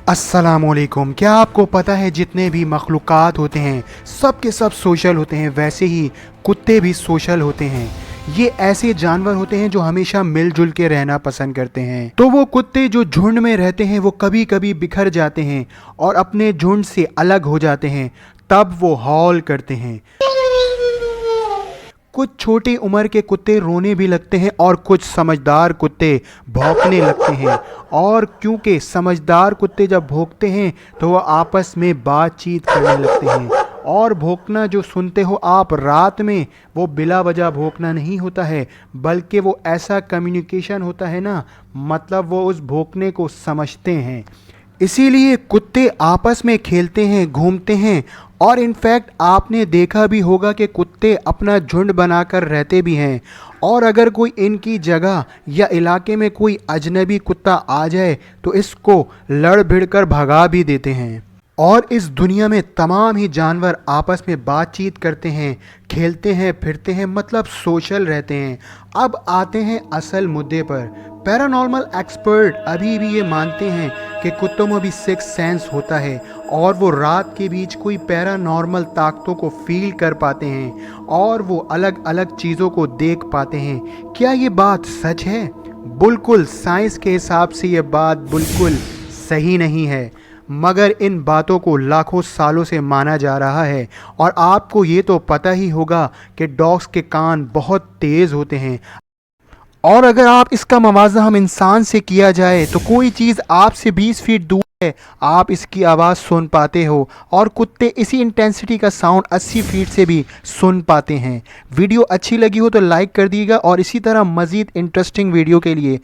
अस्सलामुअलैकुम। क्या आपको पता है जितने भी मखलूक़ात होते हैं सब के सब सोशल होते हैं, वैसे ही कुत्ते भी सोशल होते हैं। ये ऐसे जानवर होते हैं जो हमेशा मिलजुल के रहना पसंद करते हैं। तो वो कुत्ते जो झुंड में रहते हैं वो कभी कभी बिखर जाते हैं और अपने झुंड से अलग हो जाते हैं, तब वो हॉल करते हैं। कुछ छोटी उम्र के कुत्ते रोने भी लगते हैं और कुछ समझदार कुत्ते भौंकने लगते हैं। और क्योंकि समझदार कुत्ते जब भौंकते हैं तो वो आपस में बातचीत करने लगते हैं। और भौंकना जो सुनते हो आप रात में, वो बिला वजह भौंकना नहीं होता है, बल्कि वो ऐसा कम्युनिकेशन होता है ना, मतलब वो उस भौंकने को समझते हैं। इसीलिए कुत्ते आपस में खेलते हैं, घूमते हैं। और इनफैक्ट आपने देखा भी होगा कि कुत्ते अपना झुंड बनाकर रहते भी हैं। और अगर कोई इनकी जगह या इलाके में कोई अजनबी कुत्ता आ जाए तो इसको लड़ भिड़ कर भगा भी देते हैं। और इस दुनिया में तमाम ही जानवर आपस में बातचीत करते हैं, खेलते हैं, फिरते हैं, मतलब सोशल रहते हैं। अब आते हैं असल मुद्दे पर। पैरानॉर्मल एक्सपर्ट अभी भी ये मानते हैं कि कुत्तों में भी सिक्स सेंस होता है और वो रात के बीच कोई पैरानॉर्मल ताकतों को फील कर पाते हैं और वो अलग अलग चीज़ों को देख पाते हैं। क्या ये बात सच है? बिल्कुल, साइंस के हिसाब से ये बात बिल्कुल सही नहीं है, मगर इन बातों को लाखों सालों से माना जा रहा है। और आपको ये तो पता ही होगा कि डॉग्स के कान बहुत तेज़ होते हैं। और अगर आप इसका मवाज़ा हम इंसान से किया जाए तो कोई चीज़ आपसे 20 फीट दूर है, आप इसकी आवाज़ सुन पाते हो, और कुत्ते इसी इंटेंसिटी का साउंड 80 फीट से भी सुन पाते हैं। वीडियो अच्छी लगी हो तो लाइक कर दीजिएगा और इसी तरह मज़ीद इंटरेस्टिंग वीडियो के लिए